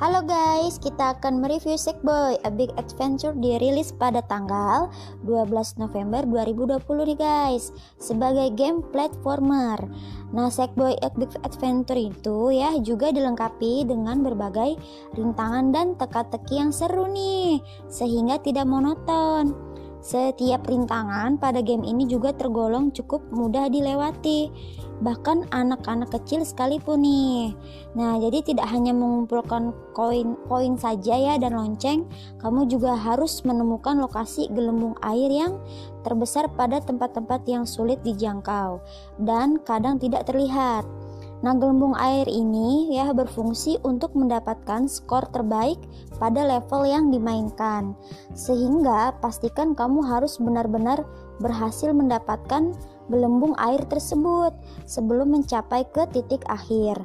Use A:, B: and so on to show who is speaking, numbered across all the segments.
A: Halo guys, kita akan mereview Sackboy A Big Adventure dirilis pada tanggal 12 November 2020 nih guys, sebagai game platformer. Nah, Sackboy A Big Adventure itu ya juga dilengkapi dengan berbagai rintangan dan teka-teki yang seru nih, sehingga tidak monoton. Setiap rintangan pada game ini juga tergolong cukup mudah dilewati, bahkan anak-anak kecil sekalipun nih. Nah, jadi tidak hanya mengumpulkan koin saja ya dan lonceng, kamu juga harus menemukan lokasi gelembung air yang terbesar pada tempat-tempat yang sulit dijangkau dan kadang tidak terlihat. Nah, gelembung air ini ya berfungsi untuk mendapatkan skor terbaik pada level yang dimainkan. Sehingga pastikan kamu harus benar-benar berhasil mendapatkan gelembung air tersebut sebelum mencapai ke titik akhir.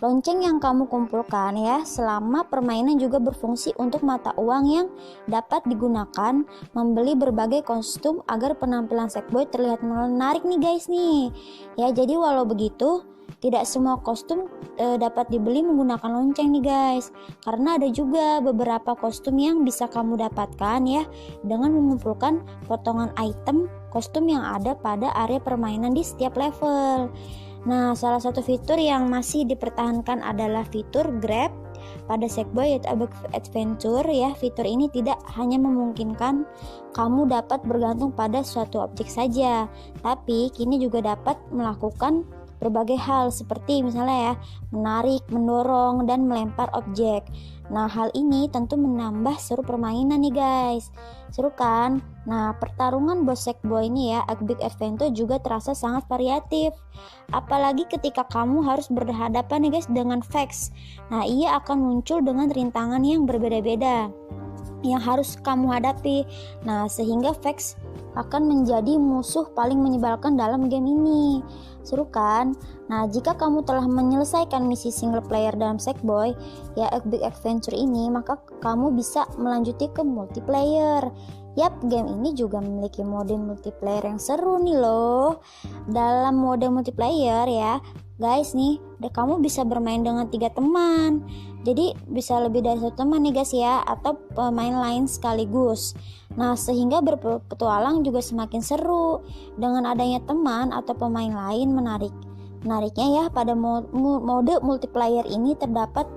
A: Lonceng yang kamu kumpulkan ya selama permainan juga berfungsi untuk mata uang yang dapat digunakan membeli berbagai kostum agar penampilan Sackboy terlihat menarik nih guys nih. Ya, jadi walau begitu tidak semua kostum dapat dibeli menggunakan lonceng nih guys, karena ada juga beberapa kostum yang bisa kamu dapatkan ya dengan mengumpulkan potongan item kostum yang ada pada area permainan di setiap level. Nah, salah satu fitur yang masih dipertahankan adalah fitur Grab pada Sackboy A Big Adventure ya. Fitur ini tidak hanya memungkinkan kamu dapat bergantung pada suatu objek saja, tapi kini juga dapat melakukan berbagai hal seperti misalnya ya menarik, mendorong, dan melempar objek. Nah, hal ini tentu menambah seru permainan nih guys. Seru kan? Nah, pertarungan boss Sackboy ini ya A Big Adventure juga terasa sangat variatif. Apalagi ketika kamu harus berhadapan nih guys dengan Vex. Nah, ia akan muncul dengan rintangan yang berbeda-beda yang harus kamu hadapi. Nah, sehingga Vex akan menjadi musuh paling menyebalkan dalam game ini. Seru kan? Nah, jika kamu telah menyelesaikan misi single player dalam Sackboy ya A Big Adventure ini, maka kamu bisa melanjuti ke multiplayer. Yap, game ini juga memiliki mode multiplayer yang seru nih loh. Dalam mode multiplayer ya guys nih, kamu bisa bermain dengan 3 teman. Jadi bisa lebih dari 1 teman nih guys ya, atau pemain lain sekaligus. Nah, sehingga berpetualang juga semakin seru. Dengan adanya teman atau pemain lain menariknya ya pada mode multiplayer ini terdapat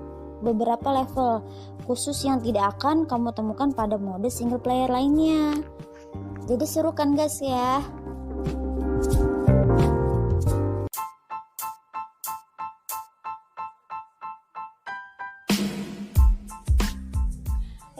A: beberapa level khusus yang tidak akan kamu temukan pada mode single player lainnya. Jadi seru kan guys ya.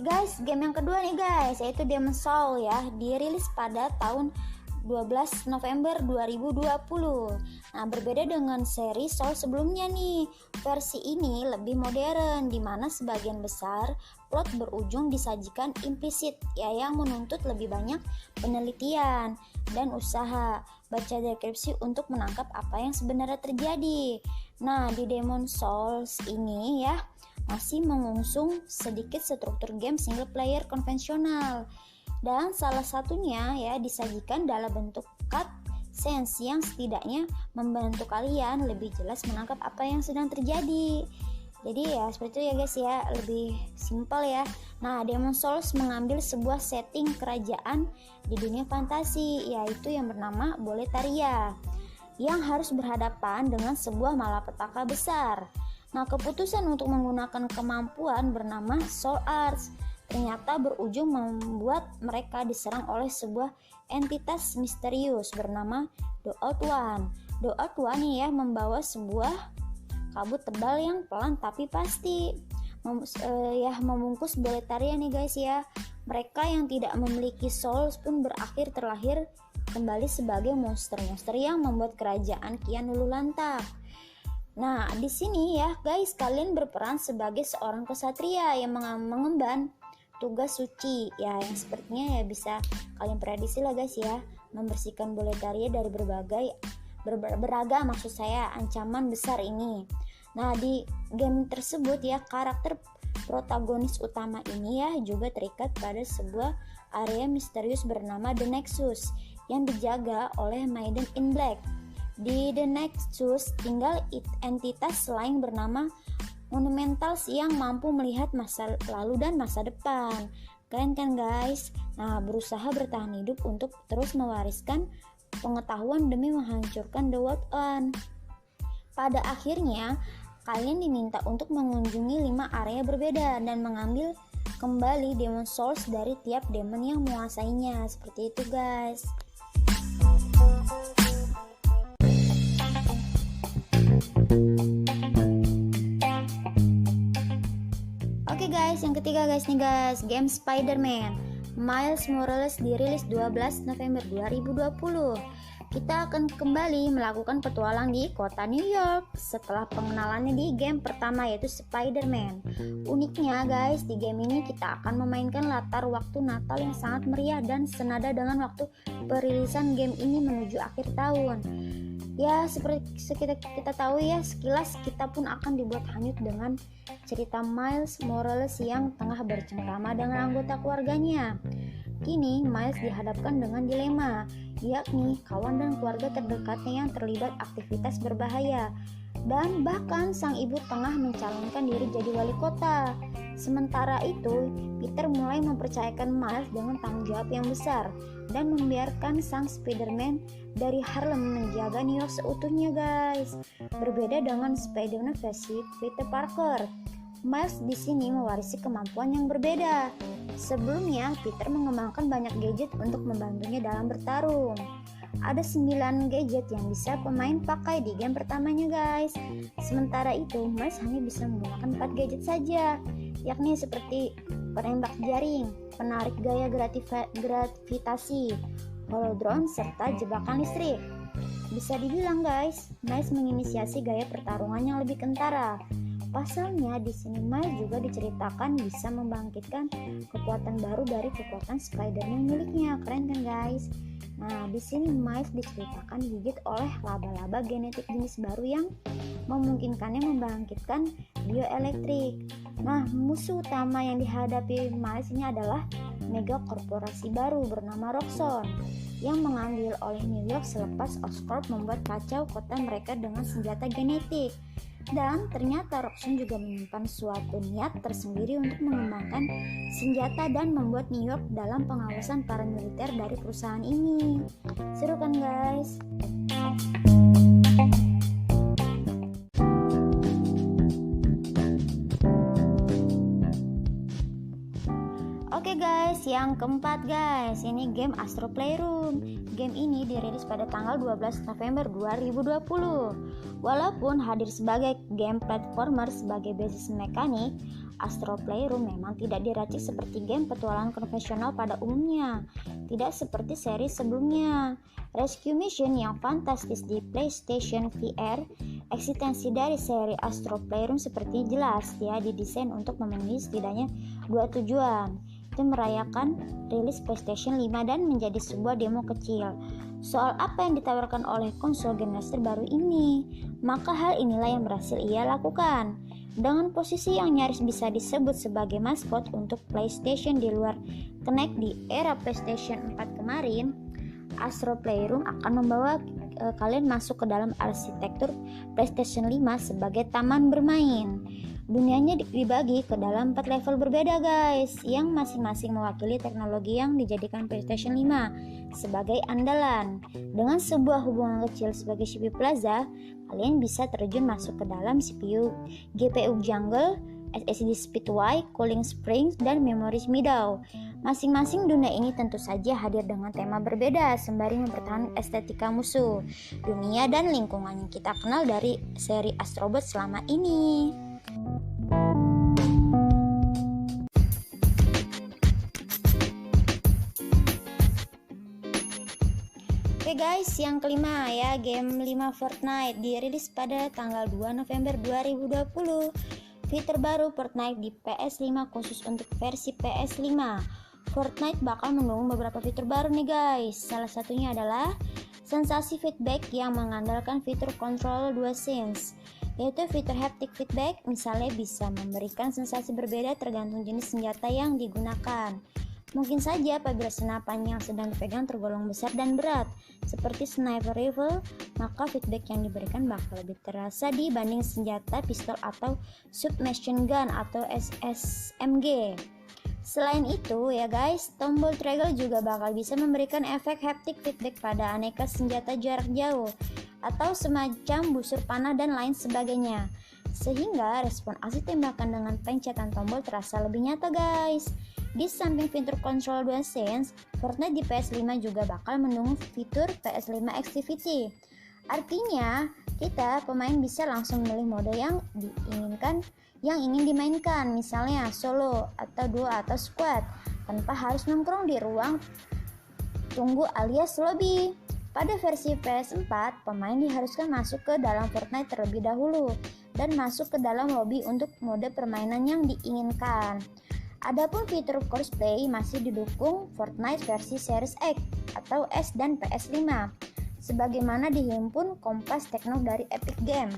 A: Guys, game yang kedua nih guys, yaitu Demon's Souls ya, dirilis pada tahun 12 November 2020. Nah, berbeda dengan seri Souls sebelumnya nih, versi ini lebih modern, di mana sebagian besar plot berujung disajikan implisit ya, yang menuntut lebih banyak penelitian dan usaha baca deskripsi untuk menangkap apa yang sebenarnya terjadi. Nah, di Demon's Souls ini ya masih mengusung sedikit struktur game single player konvensional, dan salah satunya ya disajikan dalam bentuk cutscenes yang setidaknya membantu kalian lebih jelas menangkap apa yang sedang terjadi. Jadi ya seperti itu ya guys ya, lebih simpel ya. Nah, Demon's Souls mengambil sebuah setting kerajaan di dunia fantasi, yaitu yang bernama Boletaria, yang harus berhadapan dengan sebuah malapetaka besar. Nah, keputusan untuk menggunakan kemampuan bernama Soul Arts ternyata berujung membuat mereka diserang oleh sebuah entitas misterius bernama The Old One. The Old One nih ya membawa sebuah kabut tebal yang pelan tapi pasti membungkus Boletaria nih guys ya. Mereka yang tidak memiliki souls pun berakhir terlahir kembali sebagai monster-monster yang membuat kerajaan kian luluh lantak. Nah, di sini ya guys, kalian berperan sebagai seorang kesatria yang mengemban tugas suci ya, yang sepertinya ya bisa kalian prediksi lah guys ya, membersihkan Boletaria dari beragam maksud saya ancaman besar ini. Nah, di game tersebut ya karakter protagonis utama ini ya juga terikat pada sebuah area misterius bernama The Nexus yang dijaga oleh Maiden in Black. Di The Nexus tinggal entitas lain bernama monumentals yang mampu melihat masa lalu dan masa depan. Keren kan guys? Nah, berusaha bertahan hidup untuk terus mewariskan pengetahuan demi menghancurkan the world on. Pada akhirnya, kalian diminta untuk mengunjungi 5 area berbeda dan mengambil kembali Demon Souls dari tiap demon yang menguasainya. Seperti itu guys. Oke guys, yang ketiga guys nih guys, game Spider-Man Miles Morales dirilis 12 November 2020. Kita akan kembali melakukan petualang di kota New York setelah pengenalannya di game pertama yaitu Spider-Man. Uniknya guys, di game ini kita akan memainkan latar waktu Natal yang sangat meriah dan senada dengan waktu perilisan game ini menuju akhir tahun. Ya, seperti kita tahu ya, sekilas kita pun akan dibuat hanyut dengan cerita Miles Morales yang tengah bercengkrama dengan anggota keluarganya. Kini Miles dihadapkan dengan dilema, yakni kawan dan keluarga terdekatnya yang terlibat aktivitas berbahaya. Dan bahkan sang ibu tengah mencalonkan diri jadi wali kota. Sementara itu, Peter mulai mempercayakan Miles dengan tanggung jawab yang besar dan membiarkan sang Spider-Man dari Harlem menjaga New York seutuhnya guys. Berbeda dengan Spider-Man versi Peter Parker, Miles di sini mewarisi kemampuan yang berbeda. Sebelumnya, Peter mengembangkan banyak gadget untuk membantunya dalam bertarung. Ada 9 gadget yang bisa pemain pakai di game pertamanya guys. Sementara itu, Miles hanya bisa menggunakan 4 gadget saja, yakni seperti penembak jaring, penarik gaya gravitasi, holodron, serta jebakan listrik. Bisa dibilang guys, Miles menginisiasi gaya pertarungan yang lebih kentara. Pasalnya di sini Miles juga diceritakan bisa membangkitkan kekuatan baru dari kekuatan Spider-Man miliknya. Keren kan guys? Nah, di sini Miles diceritakan digigit oleh laba-laba genetik jenis baru yang memungkinkannya membangkitkan bioelektrik. Nah, musuh utama yang dihadapi Miles ini adalah mega korporasi baru bernama Roxxon yang mengambil oleh New York selepas Oscorp membuat kacau kota mereka dengan senjata genetik. Dan ternyata Roxxon juga menyimpan suatu niat tersendiri untuk mengembangkan senjata dan membuat New York dalam pengawasan para militer dari perusahaan ini. Seru kan guys? Oke guys, yang keempat guys, ini game Astro Playroom. Game ini dirilis pada tanggal 12 November 2020. Walaupun hadir sebagai game platformer sebagai basis mekanik, Astro Playroom memang tidak diracik seperti game petualangan konvensional pada umumnya. Tidak seperti seri sebelumnya. Rescue Mission yang fantastis di PlayStation VR, eksistensi dari seri Astro Playroom seperti jelas ya didesain untuk memenuhi setidaknya 2 tujuan. Itu merayakan rilis PlayStation 5 dan menjadi sebuah demo kecil soal apa yang ditawarkan oleh konsol generasi terbaru ini. Maka hal inilah yang berhasil ia lakukan. Dengan posisi yang nyaris bisa disebut sebagai maskot untuk PlayStation di luar Kinect di era PlayStation 4 kemarin, Astro Playroom akan membawa kalian masuk ke dalam arsitektur PlayStation 5 sebagai taman bermain. Dunianya dibagi ke dalam 4 level berbeda guys, yang masing-masing mewakili teknologi yang dijadikan PlayStation 5 sebagai andalan. Dengan sebuah hubungan kecil sebagai CPU Plaza, kalian bisa terjun masuk ke dalam CPU, GPU Jungle, SSD Speedway, Cooling Springs, dan Memory Meadow. Masing-masing dunia ini tentu saja hadir dengan tema berbeda sembari mempertahankan estetika musuh, dunia dan lingkungan yang kita kenal dari seri Astrobot selama ini. Oke guys, yang kelima ya, game 5 Fortnite dirilis pada tanggal 2 November 2020. Fitur baru Fortnite di PS5 khusus untuk versi PS5. Fortnite bakal mendukung beberapa fitur baru nih guys. Salah satunya adalah sensasi feedback yang mengandalkan fitur control dual sense, yaitu fitur haptic feedback, misalnya bisa memberikan sensasi berbeda tergantung jenis senjata yang digunakan. Mungkin saja apabila senapan yang sedang dipegang tergolong besar dan berat, seperti sniper rifle, maka feedback yang diberikan bakal lebih terasa dibanding senjata pistol atau submachine gun atau SSMG. Selain itu ya guys, tombol trigger juga bakal bisa memberikan efek haptic feedback pada aneka senjata jarak jauh atau semacam busur panah dan lain sebagainya, sehingga respon aksi tembakan dengan pencetan tombol terasa lebih nyata guys. Di samping fitur kontrol DualSense, Fortnite di PS5 juga bakal mendukung fitur PS5 Activity. Artinya, kita pemain bisa langsung memilih mode yang ingin dimainkan, misalnya solo atau duo atau squad, tanpa harus nongkrong di ruang tunggu alias lobby. Pada versi PS4, pemain diharuskan masuk ke dalam Fortnite terlebih dahulu dan masuk ke dalam lobby untuk mode permainan yang diinginkan. Adapun fitur crossplay masih didukung Fortnite versi Series X atau S dan PS5, sebagaimana dihimpun Kompas Tekno dari Epic Games.